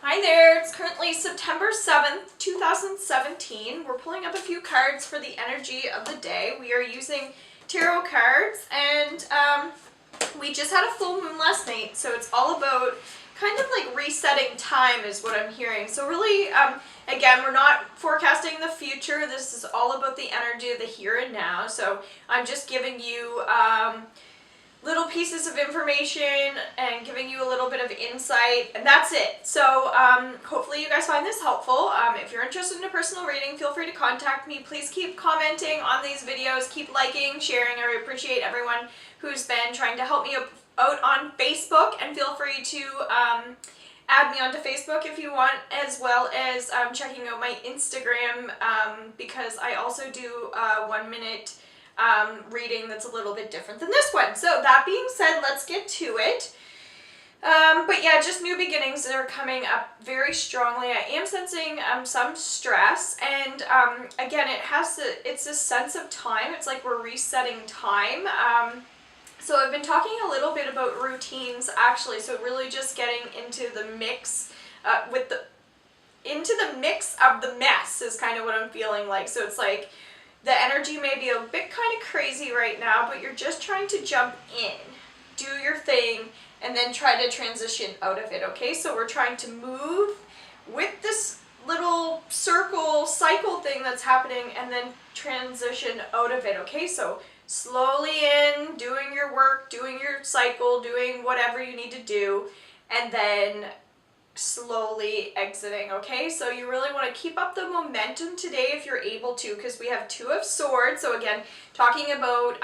Hi there, it's currently September 7th, 2017. We're pulling up a few cards for the energy of the day. We are using tarot cards, and we just had a full moon last night, so it's all about kind of like resetting time is what I'm hearing. So really, again, we're not forecasting the future. This is all about the energy of the here and now. So I'm just giving you little pieces of information and giving you a little bit of insight, and that's it. So hopefully you guys find this helpful. If you're interested in a personal reading, feel free to contact me. Please keep commenting on these videos, keep liking, sharing. I appreciate everyone who's been trying to help me out on Facebook, and feel free to add me onto Facebook if you want, as well as checking out my Instagram, because I also do 1 minute reading that's a little bit different than this one. So that being said, let's get to it. But yeah, just new beginnings that are coming up very strongly. I am sensing some stress, and again, it's a sense of time. It's like we're resetting time. So I've been talking a little bit about routines actually, so really just getting into the mix into the mix of the mess is kind of what I'm feeling like. So it's like the energy may be a bit kind of crazy right now, but you're just trying to jump in, do your thing, and then try to transition out of it, okay? So we're trying to move with this little circle, cycle thing that's happening, and then transition out of it, okay? So slowly in, doing your work, doing your cycle, doing whatever you need to do, and then slowly exiting, okay? So you really want to keep up the momentum today if you're able to, because we have Two of Swords. So again, talking about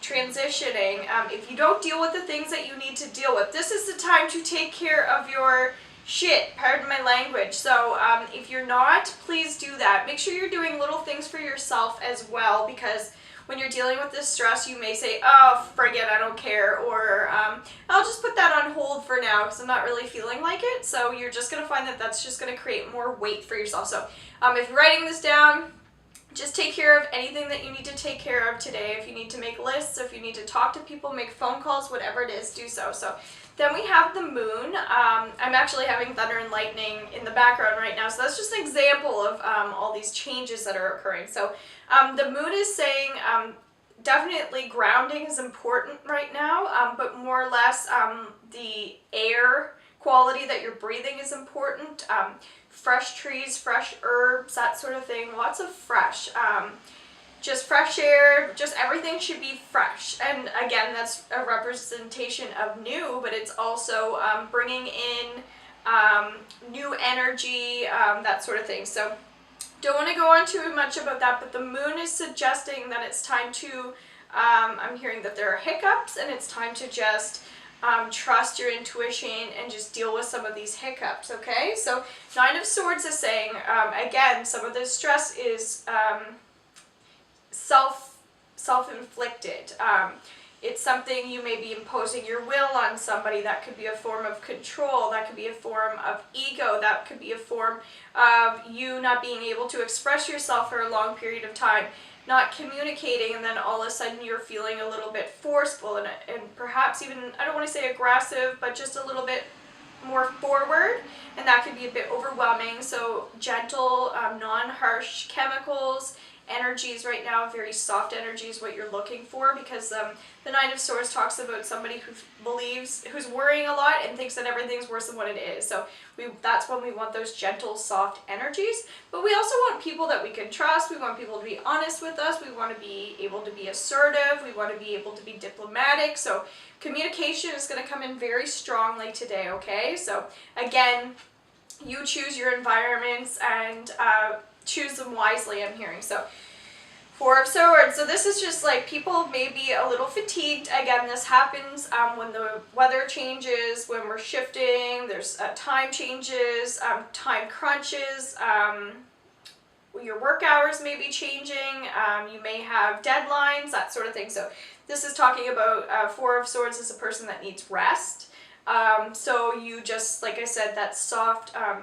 transitioning. If you don't deal with the things that you need to deal with, this is the time to take care of your shit, pardon my language. So if you're not, please do that. Make sure you're doing little things for yourself as well, because when you're dealing with this stress, you may say, oh, forget, I don't care, or I'll just put that on hold for now because I'm not really feeling like it. So you're just going to find that that's just going to create more weight for yourself. So if you're writing this down, just take care of anything that you need to take care of today. If you need to make lists, if you need to talk to people, make phone calls, whatever it is, do so. So then we have the moon. I'm actually having thunder and lightning in the background right now, so that's just an example of all these changes that are occurring. So the moon is saying definitely grounding is important right now, but more or less the air quality that you're breathing is important. Fresh trees, fresh herbs, that sort of thing, lots of fresh. Just fresh air, just everything should be fresh. And again, that's a representation of new, but it's also bringing in new energy, that sort of thing. So don't want to go on too much about that, but the moon is suggesting that it's time to, I'm hearing that there are hiccups, and it's time to just trust your intuition and just deal with some of these hiccups, okay? So Nine of Swords is saying, again, some of the stress is self-inflicted. It's something you may be imposing your will on somebody. That could be a form of control. That could be a form of ego. That could be a form of you not being able to express yourself for a long period of time, not communicating, and then all of a sudden you're feeling a little bit forceful and perhaps even, I don't want to say aggressive, but just a little bit more forward, and that could be a bit overwhelming. So gentle, non-harsh chemicals, energies right now, very soft energies, what you're looking for, because the Nine of Swords talks about somebody who who's worrying a lot and thinks that everything's worse than what it is. So that's when we want those gentle, soft energies. But we also want people that we can trust. We want people to be honest with us. We want to be able to be assertive. We want to be able to be diplomatic. So communication is going to come in very strongly today, okay? So again, you choose your environments and choose them wisely, I'm hearing. So Four of Swords. So this is just like people may be a little fatigued. Again, this happens when the weather changes, when we're shifting, there's time changes, time crunches, your work hours may be changing, you may have deadlines, that sort of thing. So this is talking about Four of Swords is a person that needs rest. So you just, like I said, that softer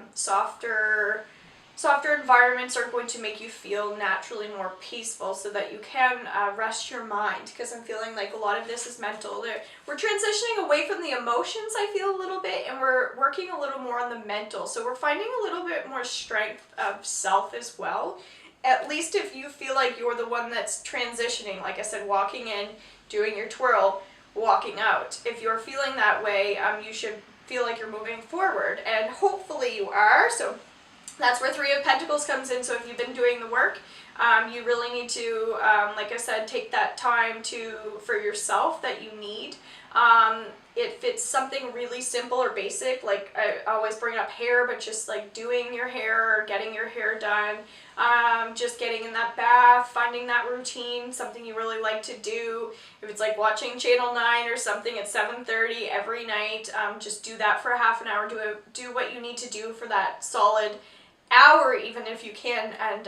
Softer environments are going to make you feel naturally more peaceful so that you can rest your mind, because I'm feeling like a lot of this is mental. We're transitioning away from the emotions, I feel, a little bit, and we're working a little more on the mental. So we're finding a little bit more strength of self as well. At least if you feel like you're the one that's transitioning, like I said, walking in, doing your twirl, walking out. If you're feeling that way, you should feel like you're moving forward, and hopefully you are. So that's where Three of Pentacles comes in. So if you've been doing the work, you really need to, like I said, take that time for yourself that you need. If it's something really simple or basic, like I always bring up hair, but just like doing your hair or getting your hair done, just getting in that bath, finding that routine, something you really like to do. If it's like watching Channel 9 or something at 7:30 every night, just do that for half an hour. Do what you need to do for that solid hour, even if you can, and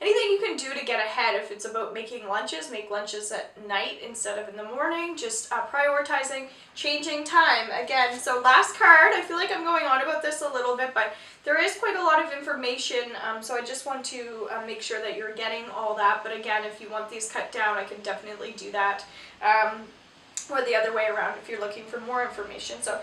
anything you can do to get ahead. If it's about making lunches, make lunches at night instead of in the morning. Just prioritizing, changing time again. So last card, I feel like I'm going on about this a little bit, but there is quite a lot of information, so I just want to make sure that you're getting all that. But again, if you want these cut down, I can definitely do that, or the other way around if you're looking for more information. So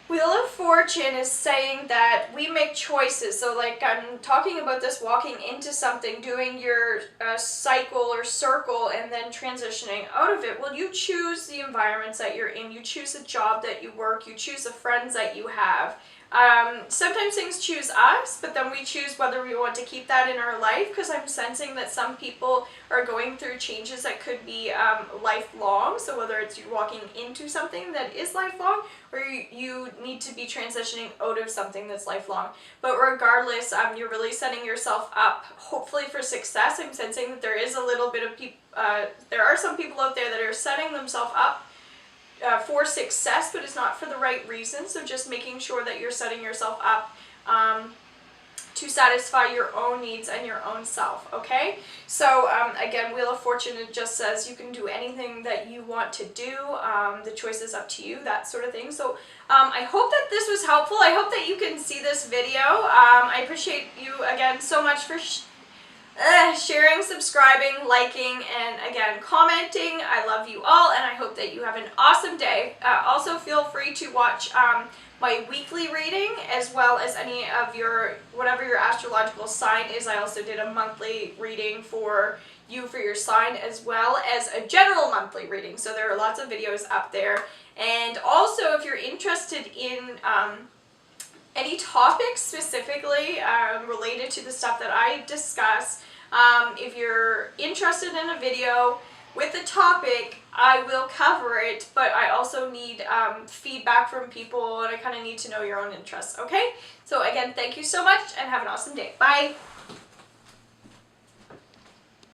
Wheel of Fortune is saying that we make choices. So like I'm talking about this walking into something, doing your cycle or circle, and then transitioning out of it. Well, you choose the environments that you're in. You choose the job that you work. You choose the friends that you have. Sometimes things choose us, but then we choose whether we want to keep that in our life, because I'm sensing that some people are going through changes that could be lifelong. So whether it's you walking into something that is lifelong, or you need to be transitioning out of something that's lifelong. But regardless, you're really setting yourself up, hopefully, for success. I'm sensing that there is a little bit of there are some people out there that are setting themselves up for success, but it's not for the right reason. So just making sure that you're setting yourself up to satisfy your own needs and your own self, okay? So again, Wheel of Fortune, it just says you can do anything that you want to do. The choice is up to you, that sort of thing. So I hope that this was helpful. I hope that you can see this video. I appreciate you again so much for sharing, subscribing, liking, and again, commenting. I love you all, and I hope that you have an awesome day. Also, feel free to watch my weekly reading, as well as any of whatever your astrological sign is. I also did a monthly reading for you for your sign, as well as a general monthly reading. So there are lots of videos up there. And also, if you're interested in any topics specifically related to the stuff that I discuss, if you're interested in a video with a topic, I will cover it, but I also need feedback from people, and I kind of need to know your own interests, okay? So again, thank you so much, and have an awesome day. Bye!